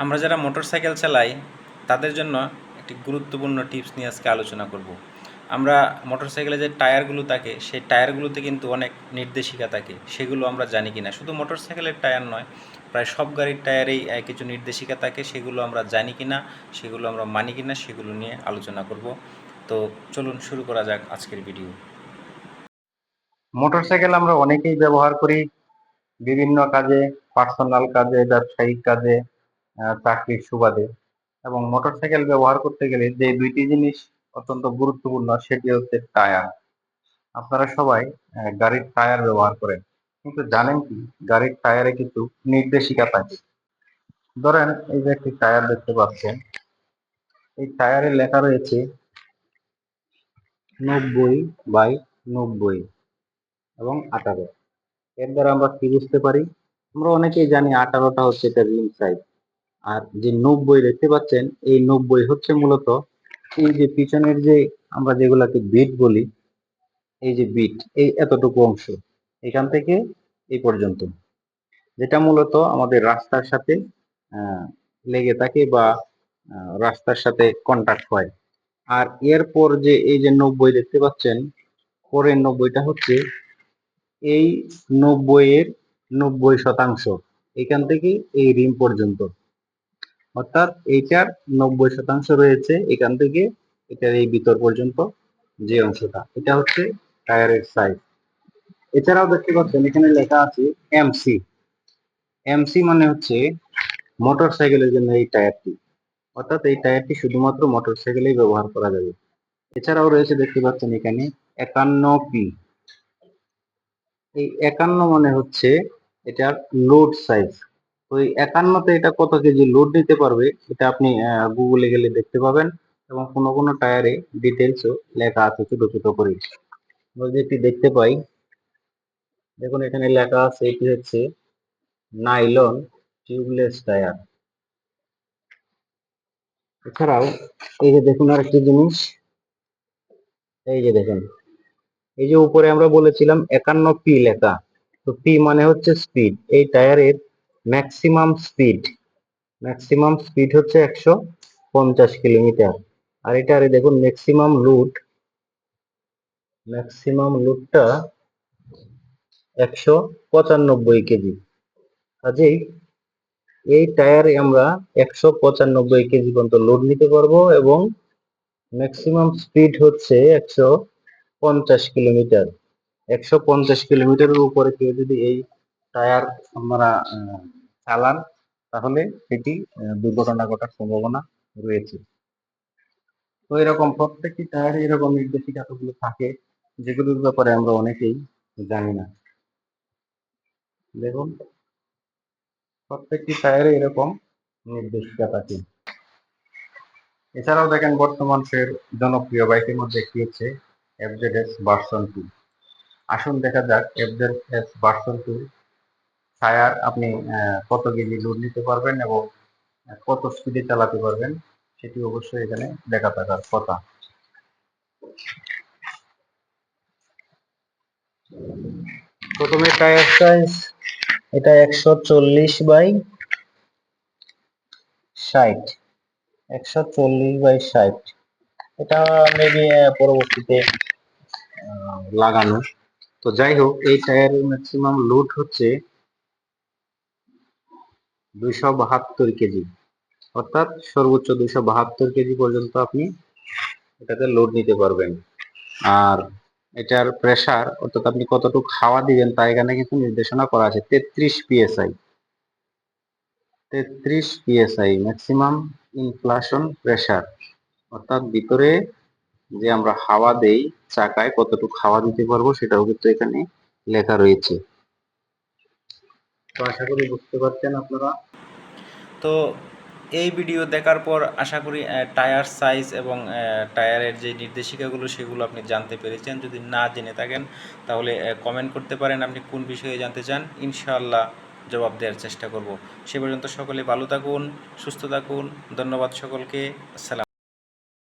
আমরা যারা মোটরসাইকেল চালাই তাদের জন্য একটি গুরুত্বপূর্ণ টিপস নিয়ে আজকে আলোচনা করব। আমরা মোটরসাইকেলে যে টায়ারগুলো থাকে সেই টায়ারগুলোতে কিন্তু অনেক নির্দেশিকা থাকে, সেগুলো আমরা জানি কিনা। শুধু মোটরসাইকেলের টায়ার নয়, প্রায় সব গাড়ির টায়ারেই কিছু নির্দেশিকা থাকে, সেগুলো আমরা জানি কিনা, সেগুলো আমরা মানি কিনা, সেগুলো নিয়ে আলোচনা করব। তো চলুন শুরু করা যাক আজকের ভিডিও। মোটরসাইকেল আমরা অনেকেই ব্যবহার করি বিভিন্ন কাজে, পার্সোনাল কাজে, ব্যবসায়িক কাজে, চাকরির সুবাদে। এবং মোটরসাইকেল ব্যবহার করতে গেলে যে দুইটি জিনিস অত্যন্ত গুরুত্বপূর্ণ সেটি হচ্ছে টায়ার। আপনারা সবাই গাড়ির টায়ার ব্যবহার করেন, কিন্তু জানেন কি গাড়ির টায়ারে কিছু নির্দেশিকা থাকে। ধরেন এই যে একটি টায়ার দেখতে পাচ্ছেন, এই টায়ারে লেখা রয়েছে 90/90 এবং 18। এর দ্বারা আমরা কি বুঝতে পারি? আমরা অনেকেই জানি 18টা হচ্ছে এটা রিম সাইজ, আর যে 90 দেখতে পাচ্ছেন এই 90 হচ্ছে মূলত এই যে পিছনের যে আমরা যেগুলাকে বিট বলি, এই যে বিট, এই এতটুকু অংশ এখান থেকে এই পর্যন্ত, যেটা মূলত আমাদের রাস্তার সাথে আহ, লেগে থাকে বা রাস্তার সাথে কন্টাক্ট হয়। আর এরপর যে এই যে 90 দেখতে পাচ্ছেন, পরের 90টা হচ্ছে এই 90 এর 90%, এখান থেকে এই রিম পর্যন্ত। অর্থাৎ এইটার 90% রয়েছে এখান থেকে এটার এই ভিতর পর্যন্ত, যে অংশটা এটা হচ্ছে টায়ারের সাইজ। এছাড়াও দেখতে পাচ্ছেন এখানে লেখা আছে এমসি। এমসি মানে হচ্ছে মোটর সাইকেলের জন্য এই টায়ারটি, অর্থাৎ এই টায়ারটি শুধুমাত্র মোটর সাইকেলেই ব্যবহার করা যাবে। এছাড়াও রয়েছে দেখতে পাচ্ছেন এখানে 51P। এই 51 মানে হচ্ছে এটার লোড সাইজ। তো এই 51তে এটা কত কেজি লোড নিতে পারবে এটা আপনি গুগলে গেলে দেখতে পাবেন, এবং কোনো কোনো টায়ারে ডিটেলসও লেখা আছে ছোট ছোট করে। আমরা যেটি দেখতে পাই, দেখুন এখানে লেখা আছে এটি হচ্ছে নাইলন টিউবলেস টায়ার। এছাড়াও এই যে দেখুন আরেকটি জিনিস, এই যে দেখেন এই যে উপরে আমরা বলেছিলাম 51P লেখা, তো পি মানে হচ্ছে স্পিড। এই টায়ারের ম্যাক্সিমাম স্পিড ম্যাক্সিমাম স্পিড হচ্ছে 150 কিলোমিটার। আর এটারে দেখুন ম্যাক্সিমাম লুটটা 195 কেজি। কাজেই এই টায়ারে আমরা 195 কেজি পর্যন্ত লোড নিতে পারবো, এবং ম্যাক্সিমাম স্পিড হচ্ছে 150 কিলোমিটার। 150 কিলোমিটারের উপরে কেউ যদি এই টায়ার আমরা চালান, তাহলে এটি দুর্ঘটনা ঘটার সম্ভাবনা রয়েছে। তো এরকম প্রত্যেকটি টায়ারে এরকম নির্দেশিকা গুলো থাকে, যেগুলোর ব্যাপারে আমরা অনেকেই জানি না। দেখুন প্রত্যেকটি টায়ারে এরকম নির্দেশিকা থাকে। এছাড়াও দেখেন বর্তমানের জনপ্রিয় বাইকের মধ্যে একটি হচ্ছে এফজেডএস ভার্সন 2। আসুন দেখা যাক এফজেডএস ভার্সন 2 টায়ার আপনি কত কেজি লোড নিতে পারবেন এবং কত স্পিডে চালাতে পারবেন, সেটি অবশ্যই এখানে দেখা থাকার কথা। প্রথমে টায়ার সাইজ এটা 140/60, 140/60। এটা মেবি পরবর্তীতে লাগানো। তো যাই হোক, এই টায়ারের ম্যাক্সিমাম লোড হচ্ছে 272 কেজি, অর্থাৎ সর্বোচ্চ 272 কেজি পর্যন্ত আপনি এটাতে লোড নিতে পারবেন। আর এটার প্রেসার, অর্থাৎ আপনি কতটুকু হাওয়া দিবেন তা এখানে কিন্তু নির্দেশনা করা আছে। 33 psi, 33 psi maximum inflation pressure, অর্থাৎ ভিতরে যে আমরা হাওয়া দেই চাকায় কতটুকু হাওয়া দিতে পারবো সেটাও কিন্তু এখানে লেখা রয়েছে। তো আশা করি বুঝতে পারছেন আপনারা। তো এই ভিডিও দেখার পর আশা করি টায়ার সাইজ এবং টায়ারের যে নির্দেশিকাগুলো সেগুলো আপনি জানতে পেরেছেন। যদি না জেনে থাকেন তাহলে কমেন্ট করতে পারেন আপনি কোন বিষয়ে জানতে চান, ইনশাআল্লাহ জবাব দেওয়ার চেষ্টা করব। সে পর্যন্ত সকলে ভালো থাকুন, সুস্থ থাকুন। ধন্যবাদ সকলকে। আসসালাম।